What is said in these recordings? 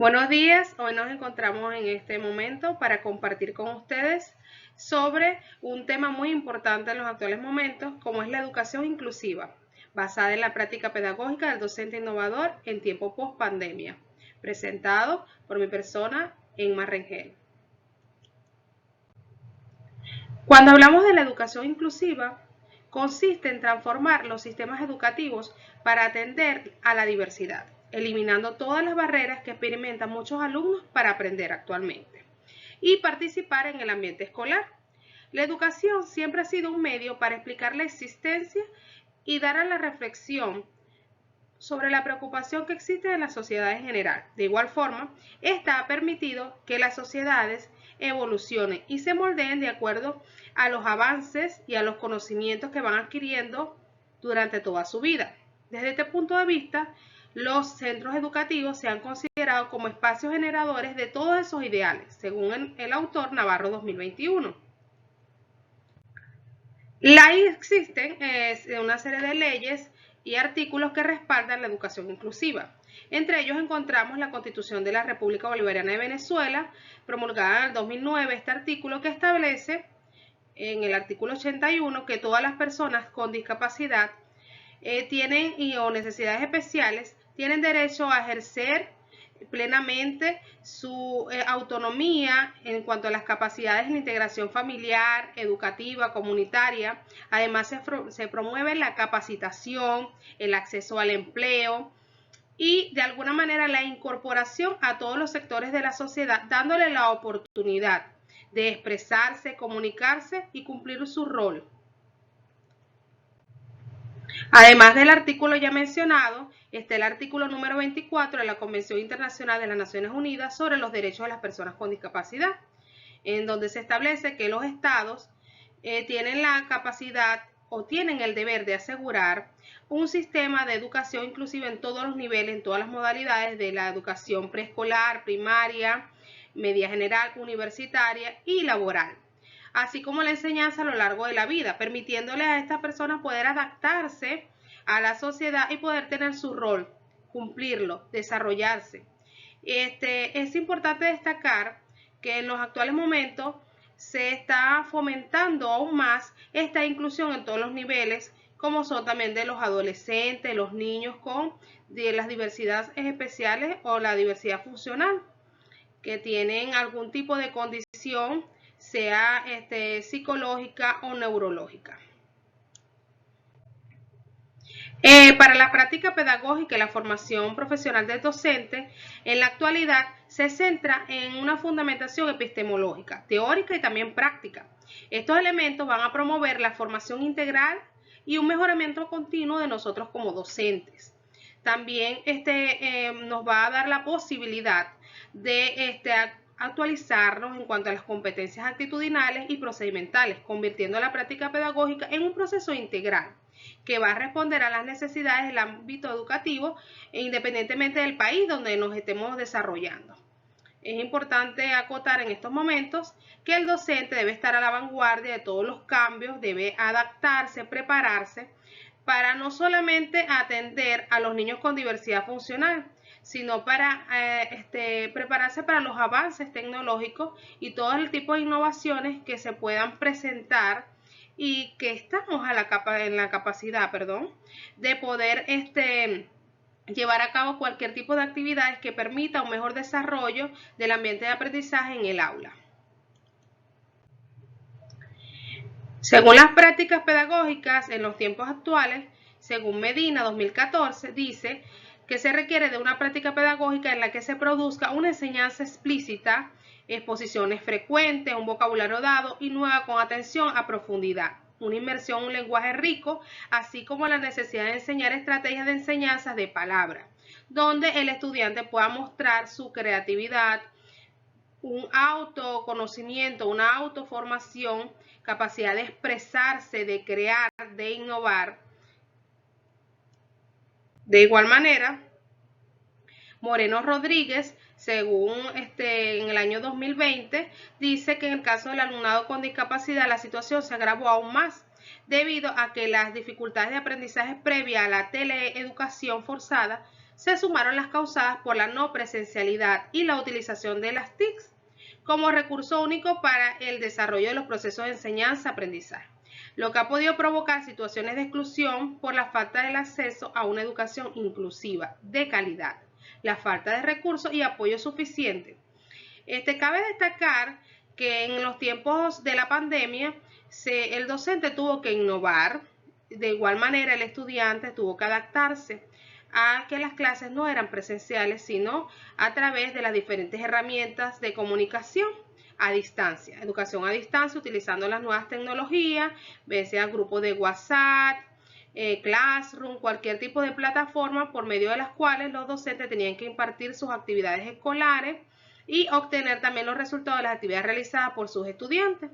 Buenos días, hoy nos encontramos en este momento para compartir con ustedes sobre un tema muy importante en los actuales momentos, como es la educación inclusiva, basada en la práctica pedagógica del docente innovador en tiempo post pandemia, presentado por mi persona, Emma Rengel. Cuando hablamos de la educación inclusiva, consiste en transformar los sistemas educativos para atender a la diversidad, eliminando todas las barreras que experimentan muchos alumnos para aprender actualmente y participar en el ambiente escolar. La educación siempre ha sido un medio para explicar la existencia y dar a la reflexión sobre la preocupación que existe en la sociedad en general. De igual forma, esta ha permitido que las sociedades evolucionen y se moldeen de acuerdo a los avances y a los conocimientos que van adquiriendo durante toda su vida. Desde este punto de vista, los centros educativos se han considerado como espacios generadores de todos esos ideales, según el autor Navarro 2021. Ahí existen una serie de leyes y artículos que respaldan la educación inclusiva. Entre ellos encontramos la Constitución de la República Bolivariana de Venezuela, promulgada en el 2009, este artículo que establece en el artículo 81 que todas las personas con discapacidad tienen o necesidades especiales tienen derecho a ejercer plenamente su autonomía en cuanto a las capacidades de la integración familiar, educativa, comunitaria. Además, se promueve la capacitación, el acceso al empleo y de alguna manera la incorporación a todos los sectores de la sociedad, dándole la oportunidad de expresarse, comunicarse y cumplir su rol. Además del artículo ya mencionado, está el artículo número 24 de la Convención Internacional de las Naciones Unidas sobre los Derechos de las Personas con Discapacidad, en donde se establece que los estados tienen la capacidad o tienen el deber de asegurar un sistema de educación inclusiva en todos los niveles, en todas las modalidades de la educación preescolar, primaria, media general, universitaria y laboral, así como la enseñanza a lo largo de la vida, permitiéndole a estas personas poder adaptarse a la sociedad y poder tener su rol, cumplirlo, desarrollarse. Es importante destacar que en los actuales momentos se está fomentando aún más esta inclusión en todos los niveles, como son también de los adolescentes, los niños con las diversidades especiales o la diversidad funcional, que tienen algún tipo de condición, sea psicológica o neurológica. Para la práctica pedagógica y la formación profesional del docente, en la actualidad se centra en una fundamentación epistemológica, teórica y también práctica. Estos elementos van a promover la formación integral y un mejoramiento continuo de nosotros como docentes. También nos va a dar la posibilidad de actualizarnos en cuanto a las competencias actitudinales y procedimentales, convirtiendo la práctica pedagógica en un proceso integral que va a responder a las necesidades del ámbito educativo independientemente del país donde nos estemos desarrollando. Es importante acotar en estos momentos que el docente debe estar a la vanguardia de todos los cambios, debe adaptarse, prepararse para no solamente atender a los niños con diversidad funcional, sino para prepararse para los avances tecnológicos y todo el tipo de innovaciones que se puedan presentar y que estamos en la capacidad, de poder llevar a cabo cualquier tipo de actividades que permita un mejor desarrollo del ambiente de aprendizaje en el aula. Según las prácticas pedagógicas en los tiempos actuales, según Medina 2014, dice que se requiere de una práctica pedagógica en la que se produzca una enseñanza explícita, exposiciones frecuentes, un vocabulario dado y nueva con atención a profundidad, una inmersión en un lenguaje rico, así como la necesidad de enseñar estrategias de enseñanza de palabra, donde el estudiante pueda mostrar su creatividad, un autoconocimiento, una autoformación, capacidad de expresarse, de crear, de innovar. De igual manera, Moreno Rodríguez, según en el año 2020, dice que en el caso del alumnado con discapacidad la situación se agravó aún más debido a que las dificultades de aprendizaje previa a la teleeducación forzada se sumaron las causadas por la no presencialidad y la utilización de las TICs como recurso único para el desarrollo de los procesos de enseñanza-aprendizaje, lo que ha podido provocar situaciones de exclusión por la falta del acceso a una educación inclusiva, de calidad, la falta de recursos y apoyo suficiente. Cabe destacar que en los tiempos de la pandemia el docente tuvo que innovar, de igual manera el estudiante tuvo que adaptarse a que las clases no eran presenciales, sino a través de las diferentes herramientas de comunicación a distancia, educación a distancia utilizando las nuevas tecnologías, sea grupos de WhatsApp, Classroom, cualquier tipo de plataforma por medio de las cuales los docentes tenían que impartir sus actividades escolares y obtener también los resultados de las actividades realizadas por sus estudiantes.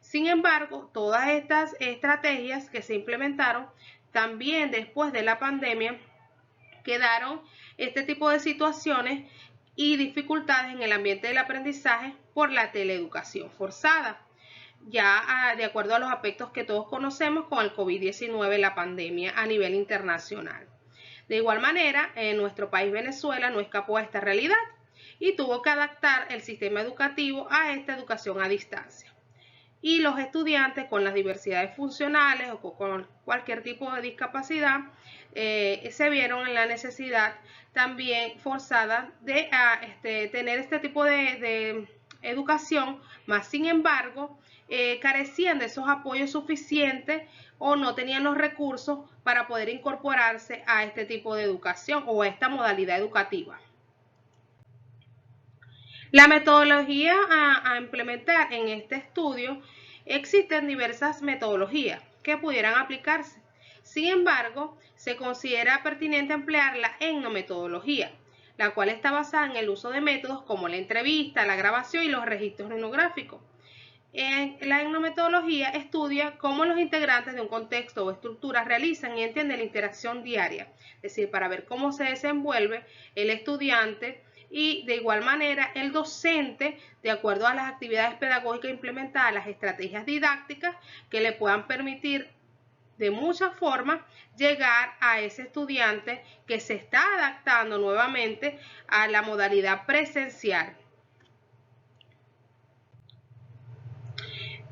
Sin embargo, todas estas estrategias que se implementaron también después de la pandemia quedaron este tipo de situaciones y dificultades en el ambiente del aprendizaje por la teleeducación forzada, ya de acuerdo a los aspectos que todos conocemos con el COVID-19, la pandemia a nivel internacional. De igual manera, en nuestro país Venezuela no escapó a esta realidad y tuvo que adaptar el sistema educativo a esta educación a distancia. Y los estudiantes con las diversidades funcionales o con cualquier tipo de discapacidad se vieron en la necesidad también forzada de tener este tipo de educación, más sin embargo carecían de esos apoyos suficientes o no tenían los recursos para poder incorporarse a este tipo de educación o a esta modalidad educativa. La metodología a implementar en este estudio, existen diversas metodologías que pudieran aplicarse. Sin embargo, se considera pertinente emplear la etnometodología, la cual está basada en el uso de métodos como la entrevista, la grabación y los registros etnográficos. La etnometodología estudia cómo los integrantes de un contexto o estructura realizan y entienden la interacción diaria, es decir, para ver cómo se desenvuelve el estudiante y de igual manera el docente de acuerdo a las actividades pedagógicas implementadas, las estrategias didácticas que le puedan permitir de muchas formas llegar a ese estudiante que se está adaptando nuevamente a la modalidad presencial.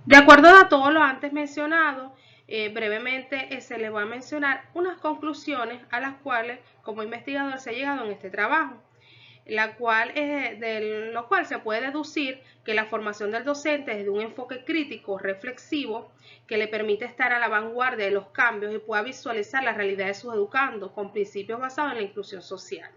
De acuerdo a todo lo antes mencionado, brevemente se le va a mencionar unas conclusiones a las cuales como investigador se ha llegado en este trabajo, de lo cual se puede deducir que la formación del docente es de un enfoque crítico, reflexivo, que le permite estar a la vanguardia de los cambios y pueda visualizar la realidad de sus educandos con principios basados en la inclusión social.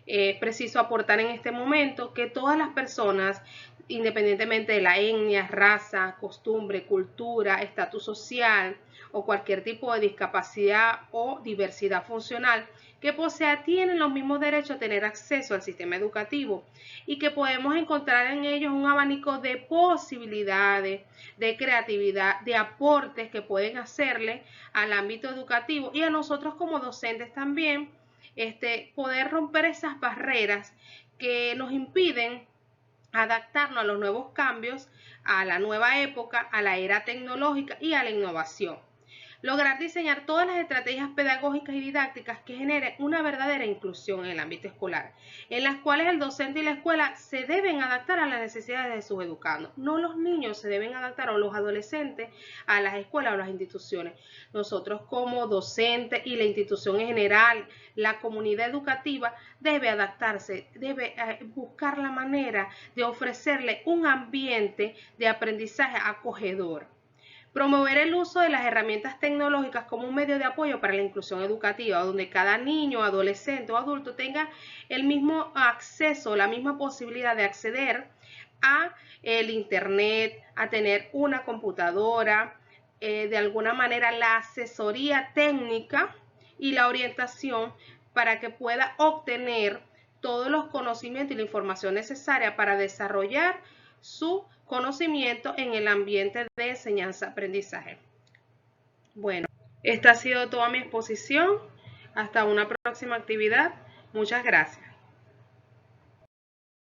Es preciso aportar en este momento que todas las personas, independientemente de la etnia, raza, costumbre, cultura, estatus social o cualquier tipo de discapacidad o diversidad funcional que posea, tienen los mismos derechos a tener acceso al sistema educativo y que podemos encontrar en ellos un abanico de posibilidades, de creatividad, de aportes que pueden hacerle al ámbito educativo y a nosotros como docentes también, poder romper esas barreras que nos impiden adaptarnos a los nuevos cambios, a la nueva época, a la era tecnológica y a la innovación. Lograr diseñar todas las estrategias pedagógicas y didácticas que generen una verdadera inclusión en el ámbito escolar, en las cuales el docente y la escuela se deben adaptar a las necesidades de sus educandos. No los niños se deben adaptar o los adolescentes a las escuelas o las instituciones. Nosotros como docentes y la institución en general, la comunidad educativa debe adaptarse, debe buscar la manera de ofrecerle un ambiente de aprendizaje acogedor. Promover el uso de las herramientas tecnológicas como un medio de apoyo para la inclusión educativa, donde cada niño, adolescente o adulto tenga el mismo acceso, la misma posibilidad de acceder a el internet, a tener una computadora, de alguna manera la asesoría técnica y la orientación para que pueda obtener todos los conocimientos y la información necesaria para desarrollar su conocimiento en el ambiente de enseñanza-aprendizaje. Bueno, esta ha sido toda mi exposición. Hasta una próxima actividad. Muchas gracias.